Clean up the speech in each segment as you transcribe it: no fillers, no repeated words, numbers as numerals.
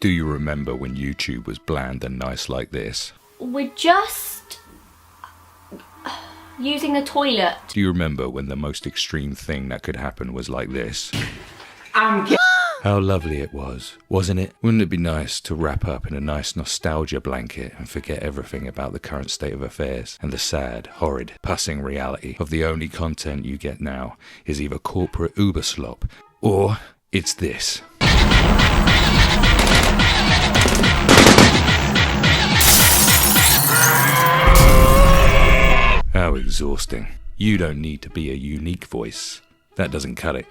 Do you remember when YouTube was bland and nice like this? We're just using a toilet. Do you remember when the most extreme thing that could happen was like this? How lovely it was, wasn't it? Wouldn't it be nice to wrap up in a nice nostalgia blanket and forget everything about the current state of affairs and the sad, horrid, passing reality of the only content you get now is either corporate Uber slop or it's this. How exhausting. You don't need to be a unique voice. That doesn't cut it.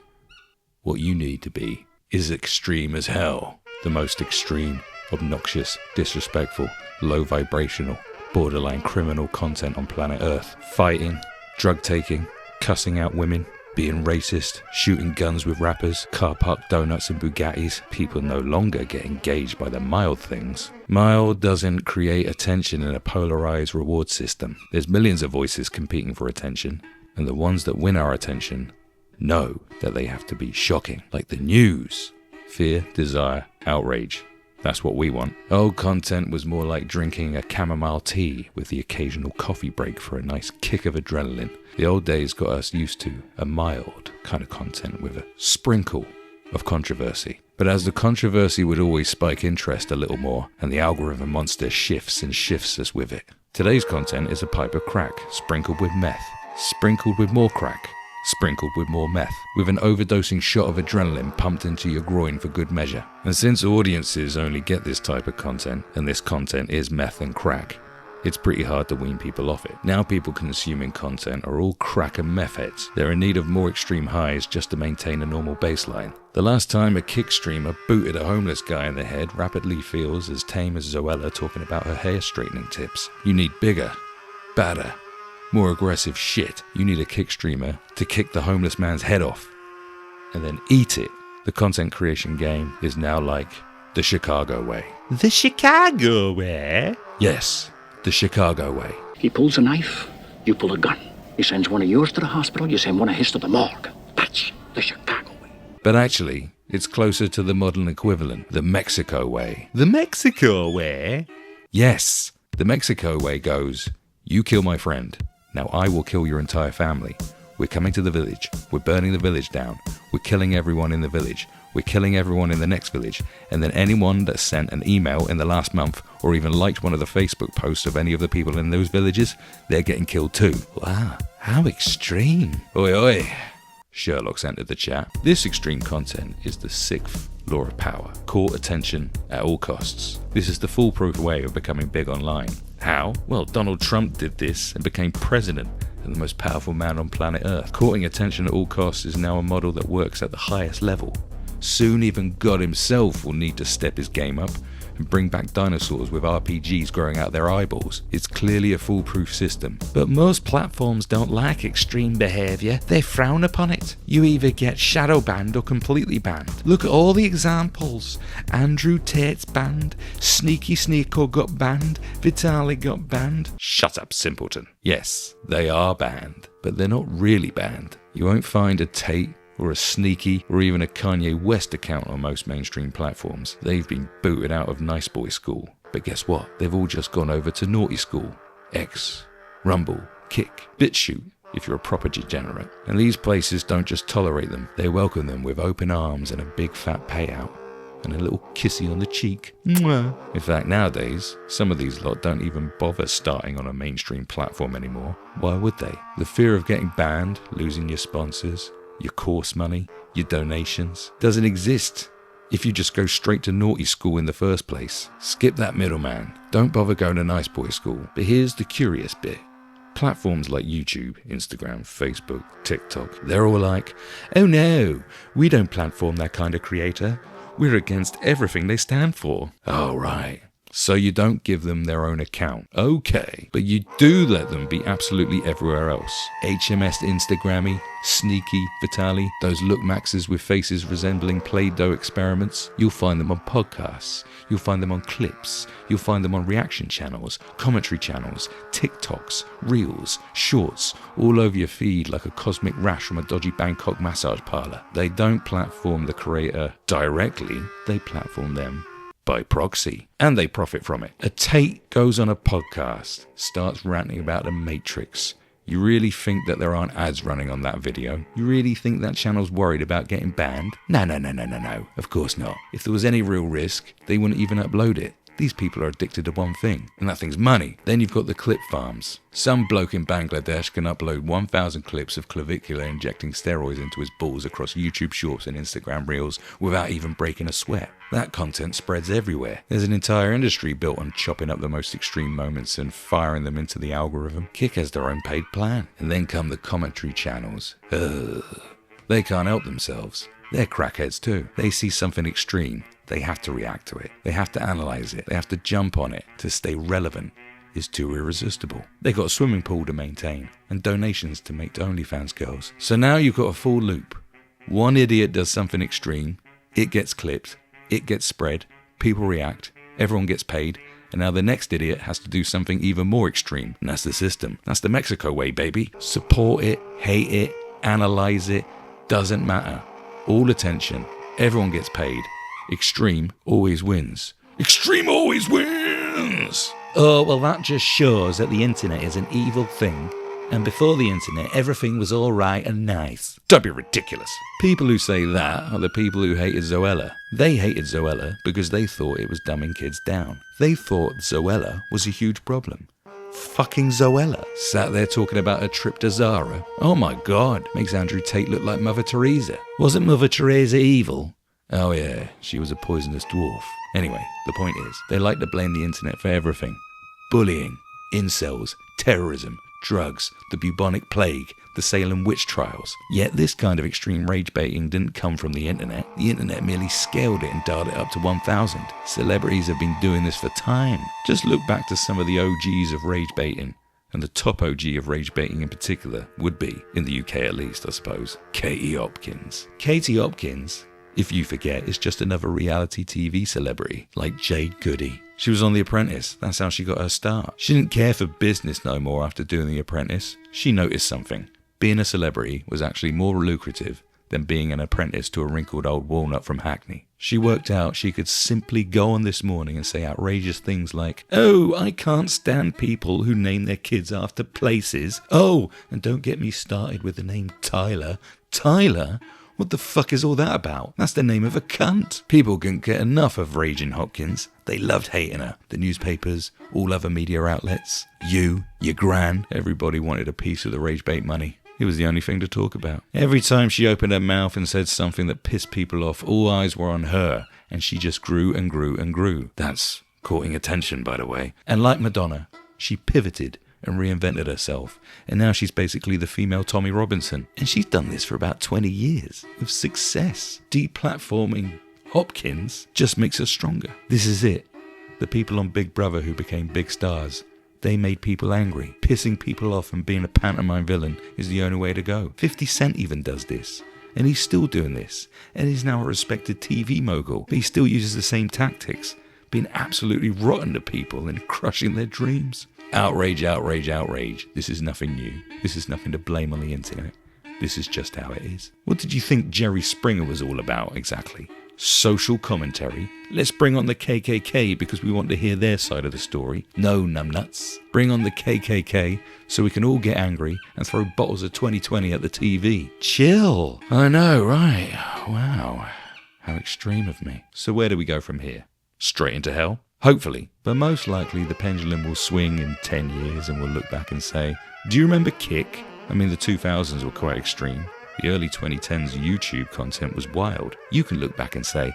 What you need to be is extreme as hell. The most extreme, obnoxious, disrespectful, low-vibrational, borderline criminal content on planet Earth. Fighting, drug-taking, cussing out women, being racist, shooting guns with rappers, car park donuts and Bugattis. People no longer get engaged by the mild things. Mild doesn't create attention in a polarized reward system. There's millions of voices competing for attention, and the ones that win our attention know that they have to be shocking, like the news. Fear, desire, outrage. That's what we want. Old content was more like drinking a chamomile tea with the occasional coffee break for a nice kick of adrenaline. The old days got us used to a mild kind of content with a sprinkle of controversy. But as the controversy would always spike interest a little more, and the algorithm monster shifts and shifts us with it. Today's content is a pipe of crack, sprinkled with meth, sprinkled with more crack, sprinkled with more meth, with an overdosing shot of adrenaline pumped into your groin for good measure. And since audiences only get this type of content, and this content is meth and crack, it's pretty hard to wean people off it. Now people consuming content are all crack and meth heads. They're in need of more extreme highs just to maintain a normal baseline. The last time a kick streamer booted a homeless guy in the head rapidly feels as tame as Zoella talking about her hair straightening tips. You need bigger, badder, more aggressive shit. You need a kick streamer to kick the homeless man's head off and then eat it. The content creation game is now like the Chicago way. The Chicago way? Yes, the Chicago way. He pulls a knife, you pull a gun. He sends one of yours to the hospital, you send one of his to the morgue. That's the Chicago way. But actually, it's closer to the modern equivalent, the Mexico way. The Mexico way? Yes, the Mexico way goes, you kill my friend. Now I will kill your entire family. We're coming to the village. We're burning the village down. We're killing everyone in the village. We're killing everyone in the next village. And then anyone that sent an email in the last month or even liked one of the Facebook posts of any of the people in those villages, they're getting killed too. Wow, how extreme. Oi oi. Sherlock's entered the chat. This extreme content is the sixth law of power. Court attention at all costs. This is the foolproof way of becoming big online. How? Well, Donald Trump did this and became president and the most powerful man on planet Earth. Courting attention at all costs is now a model that works at the highest level. Soon even God himself will need to step his game up and bring back dinosaurs with RPGs growing out their eyeballs. It's clearly a foolproof system. But most platforms don't like extreme behaviour. They frown upon it. You either get shadow banned or completely banned. Look at all the examples. Andrew Tate's banned. Sneaky Sneeko got banned. Vitaly got banned. Shut up, simpleton. Yes, they are banned, but they're not really banned. You won't find a Tate or a Sneaky, or even a Kanye West account on most mainstream platforms. They've been booted out of Nice Boy School. But guess what? They've all just gone over to Naughty School, X, Rumble, Kick, BitChute, if you're a proper degenerate. And these places don't just tolerate them, they welcome them with open arms and a big fat payout, and a little kissy on the cheek. Mwah. In fact, nowadays, some of these lot don't even bother starting on a mainstream platform anymore. Why would they? The fear of getting banned, losing your sponsors, your course money, your donations, doesn't exist if you just go straight to Naughty School in the first place. Skip that middleman. Don't bother going to Nice Boy School. But here's the curious bit. Platforms like YouTube, Instagram, Facebook, TikTok, they're all like, oh no, we don't platform that kind of creator. We're against everything they stand for. Oh right. So you don't give them their own account. Okay. But you do let them be absolutely everywhere else. HMS Instagrammy, Sneaky, Vitaly, those look maxes with faces resembling Play-Doh experiments. You'll find them on podcasts. You'll find them on clips. You'll find them on reaction channels, commentary channels, TikToks, Reels, Shorts, all over your feed like a cosmic rash from a dodgy Bangkok massage parlor. They don't platform the creator directly. They platform them by proxy, and they profit from it. A Tate goes on a podcast, starts ranting about the Matrix. You really think that there aren't ads running on that video? You really think that channel's worried about getting banned? No. Of course not. If there was any real risk, they wouldn't even upload it. These people are addicted to one thing, and that thing's money. Then you've got the clip farms. Some bloke in Bangladesh can upload 1,000 clips of clavicular injecting steroids into his balls across YouTube Shorts and Instagram Reels without even breaking a sweat. That content spreads everywhere. There's an entire industry built on chopping up the most extreme moments and firing them into the algorithm. Kick has their own paid plan. And then come the commentary channels. They can't help themselves. They're crackheads too. They see something extreme. They have to react to it. They have to analyze it. They have to jump on it to stay relevant. It's too irresistible. They got a swimming pool to maintain and donations to make to OnlyFans girls. So now you've got a full loop. One idiot does something extreme. It gets clipped. It gets spread. People react. Everyone gets paid. And now the next idiot has to do something even more extreme. And that's the system. That's the Mexico way, baby. Support it. Hate it. Analyze it. Doesn't matter. All attention. Everyone gets paid. Extreme always wins. Extreme always wins! Oh, well, that just shows that the internet is an evil thing, and before the internet, everything was all right and nice. Don't be ridiculous. People who say that are the people who hated Zoella. They hated Zoella because they thought it was dumbing kids down. They thought Zoella was a huge problem. Fucking Zoella. Sat there talking about a trip to Zara. Oh my God, makes Andrew Tate look like Mother Teresa. Wasn't Mother Teresa evil? Oh yeah, she was a poisonous dwarf. Anyway, the point is, they like to blame the internet for everything. Bullying, incels, terrorism, drugs, the bubonic plague, the Salem witch trials. Yet this kind of extreme rage baiting didn't come from the internet. The internet merely scaled it and dialed it up to 1,000. Celebrities have been doing this for time. Just look back to some of the OGs of rage baiting. And the top OG of rage baiting in particular would be, in the UK at least, I suppose, Katie Hopkins. Katie Hopkins, if you forget, is just another reality TV celebrity, like Jade Goody. She was on The Apprentice. That's how she got her start. She didn't care for business no more after doing The Apprentice. She noticed something. Being a celebrity was actually more lucrative than being an apprentice to a wrinkled old walnut from Hackney. She worked out she could simply go on This Morning and say outrageous things like, "Oh, I can't stand people who name their kids after places. Oh, and don't get me started with the name Tyler. Tyler? What the fuck is all that about? That's the name of a cunt." People couldn't get enough of Raging Hopkins. They loved hating her. The newspapers, all other media outlets, you, your gran, everybody wanted a piece of the rage bait money. It was the only thing to talk about. Every time she opened her mouth and said something that pissed people off, all eyes were on her, and she just grew and grew and grew. That's courting attention, by the way. And like Madonna, she pivoted and reinvented herself, and now she's basically the female Tommy Robinson. And she's done this for about 20 years, with success. Deplatforming Hopkins just makes her stronger. This is it. The people on Big Brother who became big stars, they made people angry. Pissing people off and being a pantomime villain is the only way to go. 50 Cent even does this, and he's still doing this, and he's now a respected TV mogul, but he still uses the same tactics, being absolutely rotten to people and crushing their dreams. Outrage, outrage, outrage. This is nothing new. This is nothing to blame on the internet. This is just how it is. What did you think Jerry Springer was all about exactly? Social commentary. Let's bring on the KKK because we want to hear their side of the story. No, numbnuts. Bring on the KKK so we can all get angry and throw bottles of 2020 at the TV. Chill. I know, right? Wow. How extreme of me. So where do we go from here? Straight into hell? Hopefully. But most likely the pendulum will swing in 10 years and we'll look back and say, do you remember Kick? I mean, the 2000s were quite extreme. The early 2010s YouTube content was wild. You can look back and say,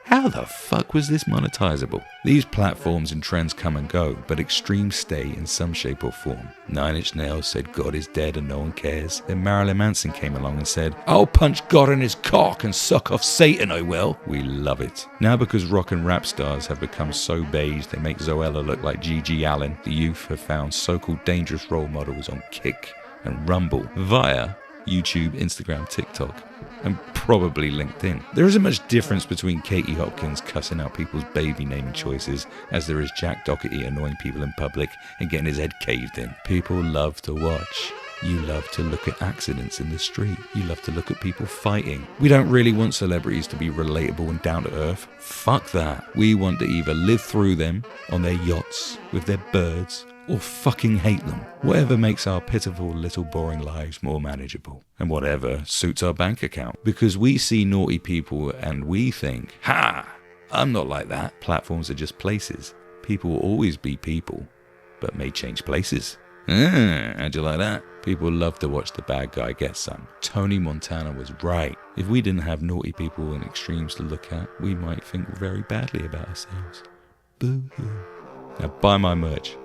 how the fuck was this monetizable? These platforms and trends come and go, but extremes stay in some shape or form. 9 Inch Nails said God is dead and no one cares. Then Marilyn Manson came along and said, I'll punch God in his cock and suck off Satan, I will. We love it. Now because rock and rap stars have become so beige they make Zoella look like Gigi Allen, the youth have found so-called dangerous role models on Kick and Rumble via YouTube, Instagram, TikTok, and probably LinkedIn. There isn't much difference between Katie Hopkins cussing out people's baby naming choices as there is Jack Doherty annoying people in public and getting his head caved in. People love to watch. You love to look at accidents in the street. You love to look at people fighting. We don't really want celebrities to be relatable and down to earth. Fuck that. We want to either live through them on their yachts with their birds or fucking hate them. Whatever makes our pitiful little boring lives more manageable. And whatever suits our bank account. Because we see naughty people and we think, ha! I'm not like that. Platforms are just places. People will always be people, but may change places. How'd you like that? People love to watch the bad guy get some. Tony Montana was right. If we didn't have naughty people and extremes to look at, we might think very badly about ourselves. Boo-hoo. Now buy my merch.